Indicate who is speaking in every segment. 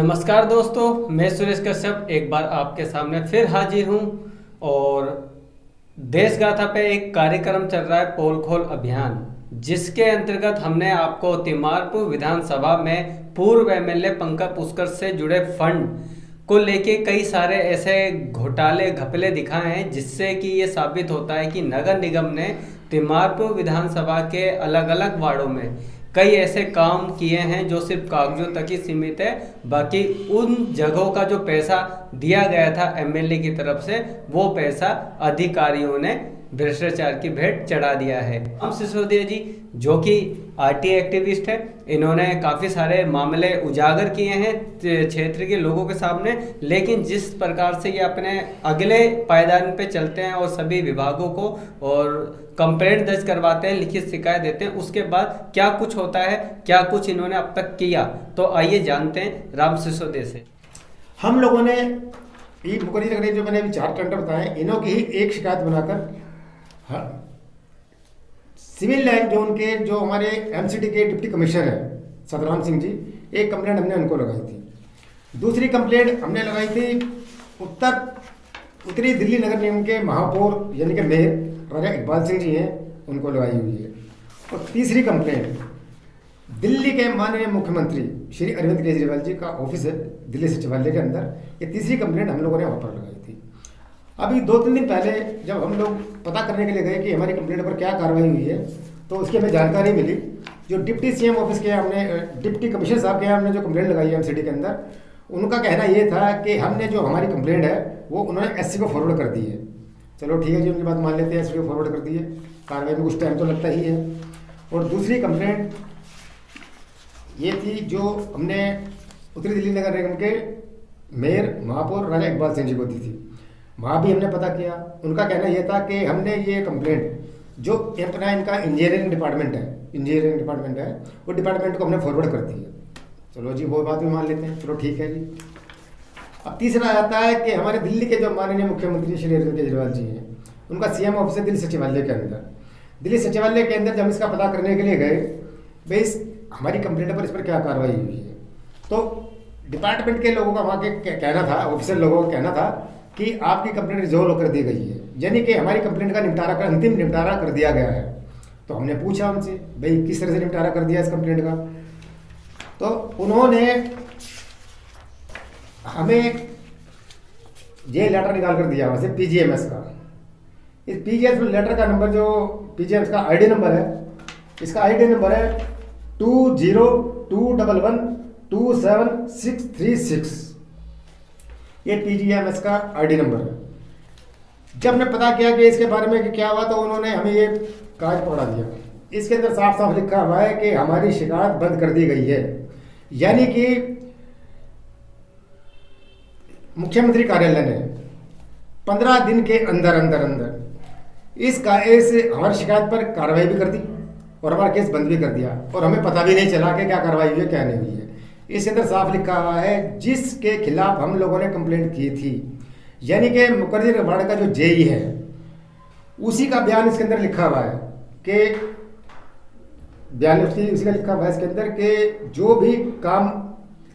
Speaker 1: नमस्कार दोस्तों, मैं सुरेश कश्यप एक बार आपके सामने फिर हाजिर हूं। और देश गाथा पे एक कार्यक्रम चल रहा है, पोल खोल अभियान, जिसके अंतर्गत हमने आपको तिमारपुर विधानसभा में पूर्व एमएलए पंकज पुष्कर से जुड़े फंड को लेके कई सारे ऐसे घोटाले घपले दिखाए हैं, जिससे कि ये साबित होता है कि नगर निगम ने तिमारपुर विधानसभा के अलग अलग वार्डों में कई ऐसे काम किए हैं जो सिर्फ कागजों तक ही सीमित है। बाकी उन जगहों का जो पैसा दिया गया था एमएलए की तरफ से, वो पैसा अधिकारियों ने भ्रष्टाचार की भेंट चढ़ा दिया है। राम सिसोदिया जी, जो कि आरटीआई एक्टिविस्ट है, इन्होंने काफ़ी सारे मामले उजागर किए हैं क्षेत्र के लोगों के सामने। लेकिन जिस प्रकार से ये अपने अगले पायदान पे चलते हैं और सभी विभागों को और कंप्लेंट दर्ज करवाते हैं, लिखित शिकायत देते हैं, उसके बाद क्या कुछ होता है, क्या कुछ इन्होंने अब तक किया, तो आइए जानते हैं राम सिसोदिया से।
Speaker 2: हम लोगों ने ये मुकर्री नगर जो मैंने अभी 4 टेंडर बताए, इन्हों की ही एक शिकायत बनाकर सिविल लाइन जोन के जो हमारे एमसीडी के डिप्टी कमिश्नर हैं सतराम सिंह जी, एक कंप्लेंट हमने उनको लगाई थी। दूसरी कंप्लेंट हमने लगाई थी उत्तरी दिल्ली नगर निगम के महापौर यानी कि मेयर राजा इकबाल सिंह जी हैं, उनको लगाई हुई है। और तीसरी कंप्लेंट दिल्ली के माननीय मुख्यमंत्री श्री अरविंद केजरीवाल जी का ऑफिस है दिल्ली सचिवालय के अंदर, ये तीसरी कंप्लेंट हम लोगों ने वहाँ पर लगाई थी। अभी 2-3 दिन पहले जब हम लोग पता करने के लिए गए कि हमारी कंप्लेंट पर क्या कार्रवाई हुई है, तो उसकी हमें जानकारी मिली। जो डिप्टी सीएम ऑफिस के हमने डिप्टी कमिश्नर साहब के यहाँ हमने जो कंप्लेंट लगाई है एमसीडी के अंदर, उनका कहना ये था कि हमने जो हमारी कंप्लेंट है वो उन्होंने एससी को फॉरवर्ड कर दी है। चलो ठीक है जी, उनकी बात मान लेते हैं, एससी को फॉरवर्ड कर दी है, कार्रवाई में कुछ टाइम तो लगता ही है। और दूसरी कंप्लेंट ये थी जो हमने उत्तरी दिल्ली नगर निगम के मेयर महापौर राजा इकबाल सिंह जी को दी थी। वहाँ भी हमने पता किया, उनका कहना यह था कि हमने ये कंप्लेंट जो अपना इनका इंजीनियरिंग डिपार्टमेंट है वो डिपार्टमेंट को हमने फॉरवर्ड कर दी है। चलो जी, वो बात भी मान लेते हैं, चलो ठीक है जी। अब तीसरा आता है कि हमारे दिल्ली के जो माननीय मुख्यमंत्री श्री अरविंद केजरीवाल जी हैं, उनका सीएम ऑफिस है दिल्ली सचिवालय के अंदर। दिल्ली सचिवालय के अंदर जब हम इसका पता करने के लिए गए, भाई हमारी कंप्लेंट पर इस पर क्या कार्रवाई हुई है, तो डिपार्टमेंट के लोगों का वहाँ के कहना था, ऑफिसर लोगों का कहना था कि आपकी कंप्लेंट रिजोल्व कर दी गई है, यानी कि हमारी कंप्लेंट का अंतिम निपटारा कर दिया गया है। तो हमने पूछा उनसे, भाई किस तरह से निपटारा कर दिया इस कंप्लेंट का, तो उन्होंने हमें ये लेटर निकाल कर दिया वहाँ से पीजीएमएस का। इस पीजीएमएस लेटर का नंबर, जो पीजीएमएस का आईडी नंबर है, इसका आईडी नंबर है 2021273636। ये पीजीएमएस का आईडी नंबर है। जब हमने पता किया कि इसके बारे में कि क्या हुआ, तो उन्होंने हमें ये कागज पकड़ा दिया। इसके अंदर साफ साफ लिखा हुआ है कि हमारी शिकायत बंद कर दी गई है, यानी कि मुख्यमंत्री कार्यालय ने 15 दिन के अंदर इस हमारी शिकायत पर कार्रवाई भी कर दी और हमारा केस बंद भी कर दिया, और हमें पता भी नहीं चला कि क्या कार्रवाई हुई है क्या नहीं हुई है। इसके अंदर साफ लिखा हुआ है जिसके खिलाफ हम लोगों ने कंप्लेंट की थी, यानी कि मुखर्जी वार्ड का जो जेई है, उसी का बयान इसके अंदर लिखा हुआ है कि बयान उसी का लिखा हुआ है इसके अंदर कि जो भी काम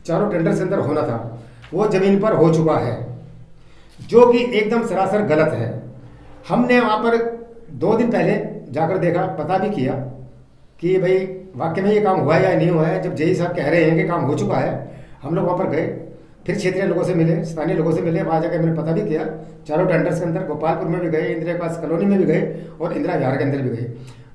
Speaker 2: चारों टेंडर से अंदर होना था वो जमीन पर हो चुका है, जो कि एकदम सरासर गलत है। हमने वहाँ पर 2 दिन पहले जाकर देखा, पता भी किया कि भाई वाकई में ये काम हुआ है या नहीं हुआ है। जब जेई साहब कह रहे हैं कि काम हो चुका है, हम लोग वहाँ पर गए, फिर क्षेत्रीय लोगों से मिले, स्थानीय लोगों से मिले, वहाँ जाकर मैंने पता भी किया। चारों टेंडर्स के अंदर गोपालपुर में भी गए, इंदिरा आवास कॉलोनी में भी गए और इंदिरा विहार के अंदर भी गए।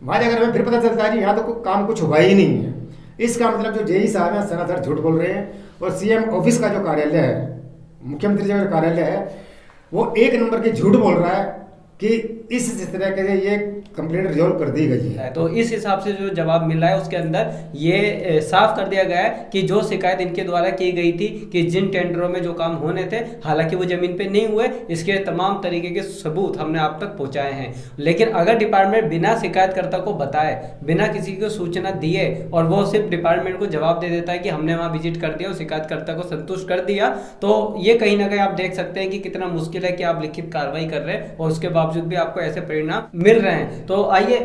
Speaker 2: वहाँ जाकर हमें फिर पता चलता है कि यहाँ तो काम कुछ हुआ ही नहीं है। इसका मतलब जो जेई साहब हैं सरासर झूठ बोल रहे हैं, और सीएम ऑफिस का जो कार्यालय है, मुख्यमंत्री जी का जो कार्यालय है, वो 1 नंबर की झूठ बोल रहा है कि इस तरह के ये कंप्लेंट रिजॉल्व कर दी गई है।
Speaker 1: तो इस हिसाब से जो जवाब मिला है उसके अंदर ये साफ कर दिया गया है कि जो शिकायत इनके द्वारा की गई थी कि जिन टेंडरों में जो काम होने थे, हालांकि वो जमीन पे नहीं हुए, इसके तमाम तरीके के सबूत हमने आप तक पहुंचाए हैं। लेकिन अगर डिपार्टमेंट बिना शिकायतकर्ता को बताए, बिना किसी को सूचना दिए, और वो सिर्फ डिपार्टमेंट को जवाब दे देता है कि हमने वहाँ विजिट कर दिया और शिकायतकर्ता को संतुष्ट कर दिया, तो ये कहीं ना कहीं आप देख सकते हैं कि कितना मुश्किल है कि आप लिखित कार्रवाई कर रहे हैं और उसके बावजूद भी आपको ऐसे परिणाम मिल रहे हैं। तो आइए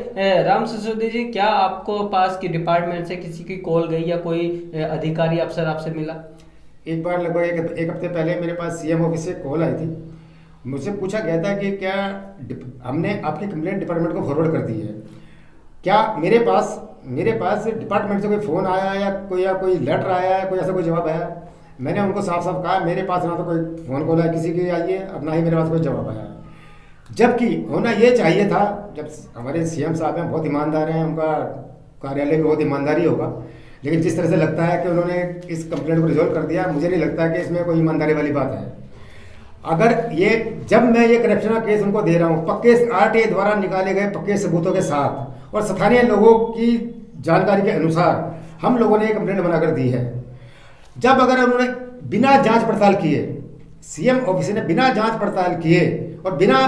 Speaker 1: राम सिसोदिया जी, क्या आपको पास की डिपार्टमेंट से किसी की कॉल गई या कोई अधिकारी अफसर आपसे मिला?
Speaker 2: एक बार लगभग एक हफ्ते पहले मेरे पास सीएम ऑफिस से कॉल आई थी। मुझसे पूछा गया था कि क्या हमने आपकी कंप्लेंट डिपार्टमेंट को फॉरवर्ड कर दी है, क्या मेरे पास डिपार्टमेंट से कोई फ़ोन आया या कोई लेटर आया है, कोई ऐसा कोई जवाब आया। मैंने उनको साफ साफ कहा मेरे पास ना तो कोई फ़ोन कॉल है किसी की आई है और ना ही मेरे पास कोई जवाब आया है। जबकि होना ये चाहिए था, जब हमारे सीएम साहब हैं बहुत ईमानदार हैं, उनका कार्यालय में बहुत ईमानदारी होगा, लेकिन जिस तरह से लगता है कि उन्होंने इस कंप्लेंट को रिजॉल्व कर दिया, मुझे नहीं लगता कि इसमें कोई ईमानदारी वाली बात है। अगर ये जब मैं ये करप्शन का केस उनको दे रहा हूँ पक्के आरटीआई द्वारा निकाले गए पक्के सबूतों के साथ और स्थानीय लोगों की जानकारी के अनुसार हम लोगों ने ये कंप्लेंट बना कर दी है, जब अगर उन्होंने बिना जांच पड़ताल किए, सीएम ऑफिस ने बिना जांच पड़ताल किए और बिना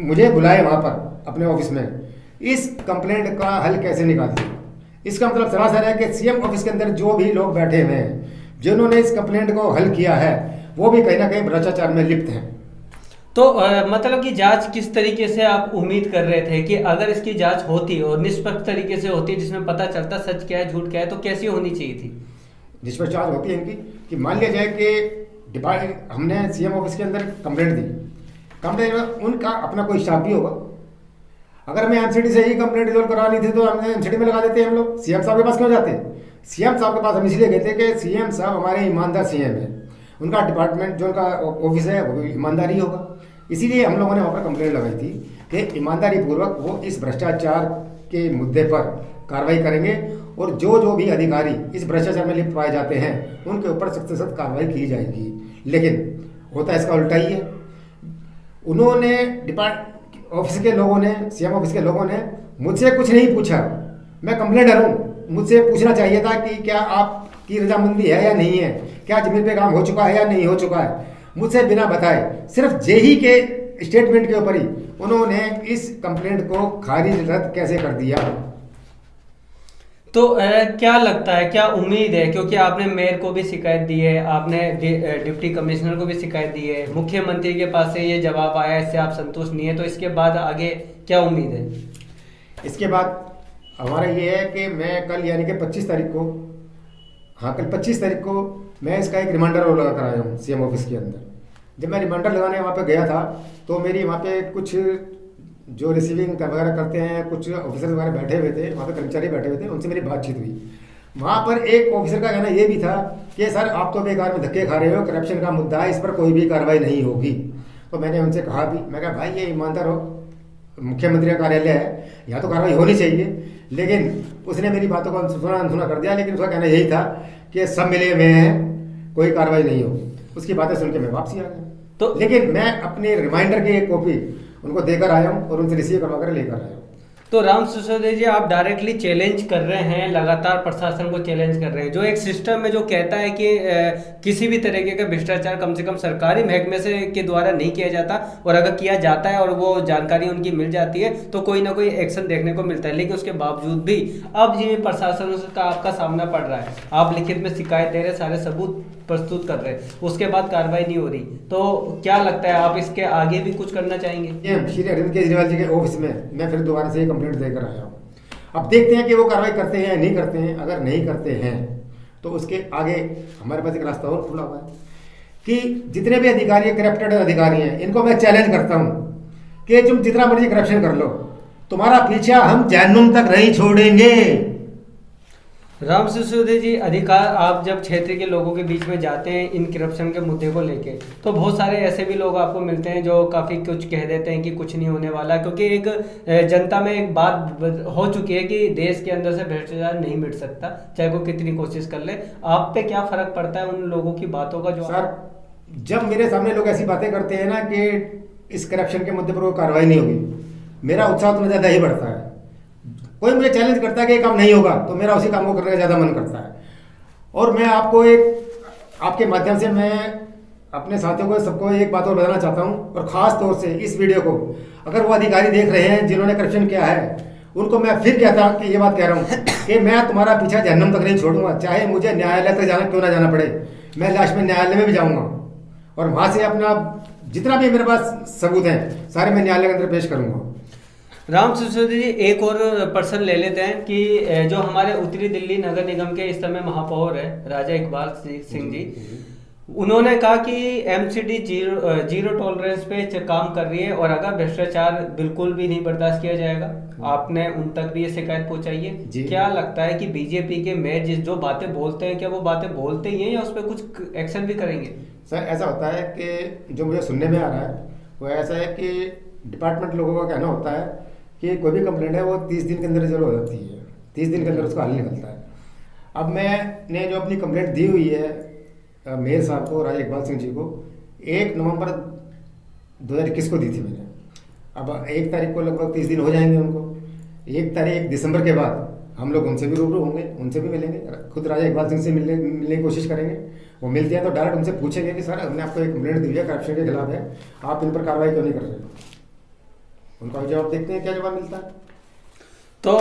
Speaker 2: मुझे बुलाए वहाँ पर अपने ऑफिस में इस कंप्लेंट का हल कैसे निकाल दिया। इसका मतलब सरासर है कि सीएम ऑफिस के अंदर जो भी लोग बैठे हुए हैं जिन्होंने इस कंप्लेंट को हल किया है वो भी कहीं ना कहीं भ्रष्टाचार में लिप्त हैं।
Speaker 1: तो मतलब कि जांच किस तरीके से आप उम्मीद कर रहे थे कि अगर इसकी जांच होती और निष्पक्ष तरीके से होती जिसमें पता चलता सच क्या है झूठ क्या है, तो कैसी होनी चाहिए थी?
Speaker 2: निष्पक्ष जांच होती है इनकी कि मान लिया जाए कि हमने सीएम ऑफिस के अंदर कंप्लेंट दी, कंप्लेंट में उनका अपना कोई स्टाफ भी होगा। अगर हमें एमसीडी से ही कंप्लेंट रिजोल्व करवानी थी तो हमने एमसीडी में लगा देते हम लोग, सीएम साहब के पास क्यों जाते? सीएम साहब के पास हम इसलिए गए थे कि सीएम साहब हमारे ईमानदार सीएम है, उनका डिपार्टमेंट जो उनका ऑफिस है वो ईमानदारी होगा। इसीलिए हम लोगों ने वहाँ पर कंप्लेंट लगाई थी कि ईमानदारी पूर्वक वो इस भ्रष्टाचार के मुद्दे पर कार्रवाई करेंगे और जो भी अधिकारी इस भ्रष्टाचार में लिप्त पाए जाते हैं उनके ऊपर सख्त से सख्त कार्रवाई की जाएगी। लेकिन होता इसका उल्टा ही है। उन्होंने ऑफिस के लोगों ने, सीएम ऑफिस के लोगों ने मुझसे कुछ नहीं पूछा। मैं कंप्लेंटर हूँ, मुझसे पूछना चाहिए था कि क्या आपकी रजामंदी है या नहीं है, क्या जमीन पे काम हो चुका है या नहीं हो चुका है। मुझसे बिना बताए सिर्फ जेही के स्टेटमेंट के ऊपर ही उन्होंने इस कंप्लेंट को खारिज रद्द कैसे कर दिया।
Speaker 1: तो क्या लगता है, क्या उम्मीद है, क्योंकि आपने मेयर को भी शिकायत दी है, आपने डिप्टी कमिश्नर को भी शिकायत दी है, मुख्यमंत्री के पास से ये जवाब आया, इससे आप संतुष्ट नहीं है, तो इसके बाद आगे क्या उम्मीद है?
Speaker 2: इसके बाद हमारा ये है कि मैं कल यानी कि 25 तारीख को, हाँ कल 25 तारीख को मैं इसका एक रिमाइंडर और लगा कर आया हूँ सीएम ऑफिस के अंदर। जब मैं रिमाइंडर लगाने वहाँ पे गया था तो मेरी वहाँ पे कुछ जो रिसीविंग वगैरह करते हैं कुछ ऑफिसर वगैरह बैठे हुए थे, वहाँ पे कर्मचारी बैठे हुए थे, उनसे मेरी बातचीत हुई। वहाँ पर एक ऑफिसर का कहना ये भी था कि सर आप तो बेकार में धक्के खा रहे हो, करप्शन का मुद्दा है, इस पर कोई भी कार्रवाई नहीं होगी। तो मैंने उनसे कहा भी, मैं कहा भाई ये ईमानदार हो, मुख्यमंत्री का कार्यालय है, यहाँ तो कार्रवाई होनी चाहिए। लेकिन उसने मेरी बातों को अनसुना कर दिया। लेकिन उसका कहना यही था कि सब मिले हुए हैं, कोई कार्रवाई नहीं होगी। उसकी बातें सुन के मैं वापसी आ गया। तो लेकिन मैं अपने रिमाइंडर की एक कॉपी उनको देकर आया हूँ और उनसे रिसीव करवा कर लेकर आया हूँ।
Speaker 1: तो राम सिसोदिया जी, आप डायरेक्टली चैलेंज कर रहे हैं, लगातार प्रशासन को चैलेंज कर रहे हैं, जो एक सिस्टम है जो कहता है कि किसी भी तरीके का भ्रष्टाचार कम से कम सरकारी महकमे से के द्वारा नहीं किया जाता, और अगर किया जाता है और वो जानकारी उनकी मिल जाती है तो कोई ना कोई एक्शन देखने को मिलता है। लेकिन उसके बावजूद भी अब ये प्रशासन का आपका सामना पड़ रहा है, आप लिखित में शिकायत दे रहे, सारे सबूत प्रस्तुत कर रहे हैं, उसके बाद कार्रवाई नहीं हो रही, तो क्या लगता है आप इसके आगे भी कुछ करना चाहेंगे?
Speaker 2: श्री अरविंद केजरीवाल जी के ऑफिस में मैं फिर दोबारा से कंप्लेंट देकर आया हूँ। अब देखते हैं कि वो कार्रवाई करते हैं या नहीं करते हैं। अगर नहीं करते हैं तो उसके आगे हमारे पास एक रास्ता और खुला हुआ है कि जितने भी अधिकारी, करप्टेड अधिकारी हैं, इनको मैं चैलेंज करता हूँ कि तुम जितना मर्जी करप्शन कर लो, तुम्हारा पीछा हम जहन्नुम तक नहीं छोड़ेंगे।
Speaker 1: राम सिसोदिया जी, अधिकार आप जब क्षेत्र के लोगों के बीच में जाते हैं इन करप्शन के मुद्दे को लेके, तो बहुत सारे ऐसे भी लोग आपको मिलते हैं जो काफ़ी कुछ कह देते हैं कि कुछ नहीं होने वाला, क्योंकि एक जनता में एक बात हो चुकी है कि देश के अंदर से भ्रष्टाचार नहीं मिट सकता, चाहे वो कितनी कोशिश कर ले। आप पे क्या फर्क पड़ता है उन लोगों की बातों का? जो
Speaker 2: सर, जब मेरे सामने लोग ऐसी बातें करते हैं ना कि इस करप्शन के मुद्दे पर कोई कार्रवाई नहीं होगी, मेरा उत्साह तो ज़्यादा ही बढ़ता है। कोई मुझे चैलेंज करता है कि ये काम नहीं होगा तो मेरा उसी काम को करने का ज़्यादा मन करता है। और मैं आपको आपके माध्यम से मैं अपने साथियों को सबको एक बात और बताना चाहता हूँ, और ख़ास तौर से इस वीडियो को अगर वो अधिकारी देख रहे हैं जिन्होंने करप्शन किया है, उनको मैं फिर कहता हूँ कि ये बात कह रहा हूँ कि मैं तुम्हारा पीछा जहन्नुम तक नहीं छोड़ूंगा, चाहे मुझे न्यायालय तक जाना क्यों ना जाना पड़े। मैं लास्ट में न्यायालय में भी जाऊँगा और वहाँ से अपना जितना भी मेरे पास सबूत हैं सारे मैं न्यायालय के अंदर पेश करूँगा।
Speaker 1: राम सिसोदिया जी, एक और पर्सन ले लेते हैं कि जो हमारे उत्तरी दिल्ली नगर निगम के इस समय महापौर है राजा इकबाल सिंह जी, उन्होंने कहा कि एमसीडी जीरो टॉलरेंस पे काम कर रही है और अगर भ्रष्टाचार बिल्कुल भी नहीं बर्दाश्त किया जाएगा। आपने उन तक भी ये शिकायत पहुंचाई है। क्या लगता है कि बीजेपी के मेयर जो बातें बोलते हैं, क्या वो बातें बोलते ही हैं या उस पर कुछ एक्शन भी करेंगे?
Speaker 2: सर ऐसा होता है कि जो मुझे सुनने में आ रहा है वो ऐसा है कि डिपार्टमेंट लोगों का कहना होता है कि कोई भी कंप्लेंट है वो 30 दिन के अंदर रिजॉल्व हो जाती है, 30 दिन के अंदर उसका हल निकलता है। अब मैंने जो अपनी कंप्लेंट दी हुई है मेयर साहब को, राजा इकबाल सिंह जी को, 1 नवंबर 2021 को दी थी मैंने। अब 1 तारीख को लगभग 30 दिन हो जाएंगे उनको। 1 दिसंबर के बाद हम लोग उनसे भी रूबरू होंगे, उनसे भी मिलेंगे, खुद राजा इकबाल सिंह से मिलने की कोशिश करेंगे। वो मिलते हैं तो डायरेक्ट उनसे पूछेंगे कि सर हमने आपको एक कंप्लेंट दी है करप्शन के खिलाफ है, आप इन पर कार्रवाई क्यों नहीं कर रहे? उनका जवाब देखते हैं क्या जवाब मिलता है।
Speaker 1: तो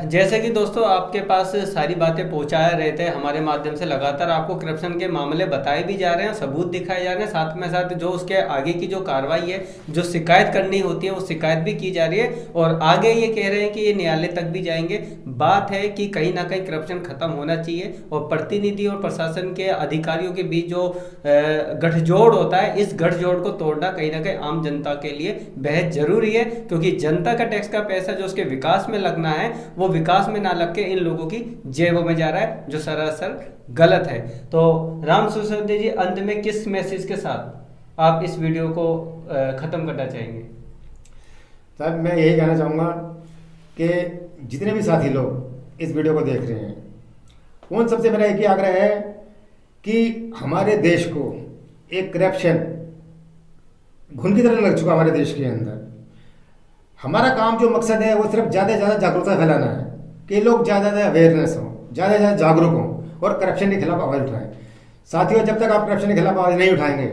Speaker 1: जैसे कि दोस्तों आपके पास सारी बातें पहुंचा रहे थे हमारे माध्यम से, लगातार आपको करप्शन के मामले बताए भी जा रहे हैं, सबूत दिखाए जा रहे हैं, साथ में साथ जो उसके आगे की जो कार्रवाई है, जो शिकायत करनी होती है वो शिकायत भी की जा रही है और आगे ये कह रहे हैं कि ये न्यायालय तक भी जाएंगे। बात है कि कहीं ना कहीं करप्शन खत्म होना चाहिए और प्रतिनिधि और प्रशासन के अधिकारियों के बीच जो गठजोड़ होता है, इस गठजोड़ को तोड़ना कहीं ना कहीं आम जनता के लिए बेहद जरूरी है, क्योंकि जनता का टैक्स का पैसा जो उसके विकास में लगना है वो विकास में ना लग के इन लोगों की जेबों में जा रहा है, जो सरासर गलत है। तो राम सिसोदिया जी, अंत में किस मैसेज के साथ आप इस वीडियो को खत्म करना चाहेंगे?
Speaker 2: साहब मैं यही कहना चाहूँगा कि जितने भी साथी लोग इस वीडियो को देख रहे हैं, उन सबसे मेरा एक ही आग्रह है कि हमारे देश को एक करप्शन घुन की तरह लग चुका हमारे देश के अंदर। हमारा काम जो मकसद है वो सिर्फ ज़्यादा से ज़्यादा जागरूकता फैलाना है कि लोग ज़्यादा से अवेयरनेस हों, ज़्यादा से ज़्यादा जागरूक हों और करप्शन के खिलाफ आवाज़ उठाएं। साथियों, जब तक आप करप्शन के खिलाफ आवाज़ नहीं उठाएंगे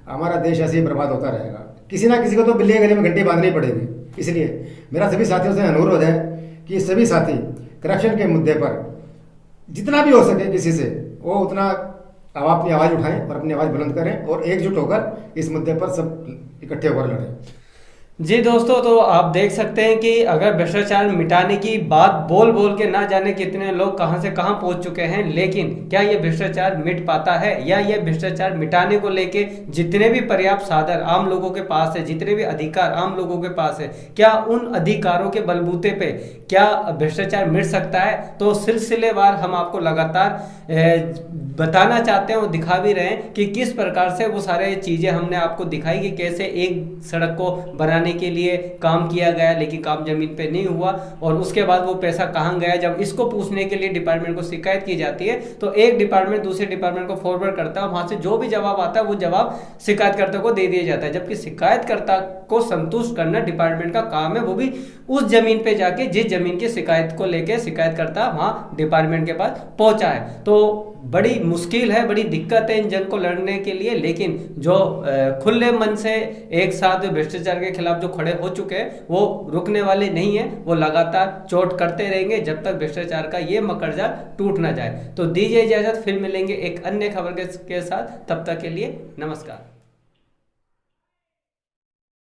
Speaker 2: हमारा देश ऐसे ही बर्बाद होता रहेगा। किसी ना किसी को तो बिल्ली गले में घंटी बांधनी पड़ेगी। इसलिए मेरा सभी साथियों से अनुरोध है कि सभी साथी करप्शन के मुद्दे पर जितना भी हो सके किसी से वो उतना अपनी आवाज़ उठाएं और अपनी आवाज़ बुलंद करें और एकजुट होकर इस मुद्दे पर सब इकट्ठे होकर लड़ें।
Speaker 1: जी दोस्तों, तो आप देख सकते हैं कि अगर भ्रष्टाचार मिटाने की बात बोल बोल के ना जाने कितने लोग कहां से कहां पहुंच चुके हैं, लेकिन क्या ये भ्रष्टाचार मिट पाता है? या ये भ्रष्टाचार मिटाने को लेके जितने भी पर्याप्त साधन आम लोगों के पास है, जितने भी अधिकार आम लोगों के पास है, क्या उन अधिकारों के बलबूते पे क्या भ्रष्टाचार मिट सकता है? तो सिलसिलेवार हम आपको लगातार बताना चाहते हैं और दिखा भी रहे हैं कि किस प्रकार से वो सारे चीज़ें हमने आपको दिखाई कि कैसे एक सड़क को बनाने के लिए काम किया गया लेकिन काम जमीन पे नहीं हुआ और उसके बाद वो पैसा कहाँ गया। जब इसको पूछने के लिए डिपार्टमेंट को शिकायत की जाती है तो एक डिपार्टमेंट दूसरे डिपार्टमेंट को फॉरवर्ड करता है, वहां से जो भी जवाब आता है वो जवाब शिकायतकर्ता को दे दिया जाता है, जबकि शिकायतकर्ता को संतुष्ट करना डिपार्टमेंट का काम है, वो भी उस जमीन पे जाके जिस जमीन की शिकायत को लेकर शिकायतकर्ता वहां डिपार्टमेंट के पास पहुंचा है। तो बड़ी मुश्किल है, बड़ी दिक्कत है इन जंग को लड़ने के लिए, लेकिन जो खुले मन से एक साथ भ्रष्टाचार के खिलाफ जो खड़े हो चुके हैं वो रुकने वाले नहीं है, वो लगातार चोट करते रहेंगे जब तक भ्रष्टाचार का ये मकड़जाल टूट ना जाए। तो दीजिए इजाजत, फिर मिलेंगे एक अन्य खबर के साथ, तब तक के लिए नमस्कार।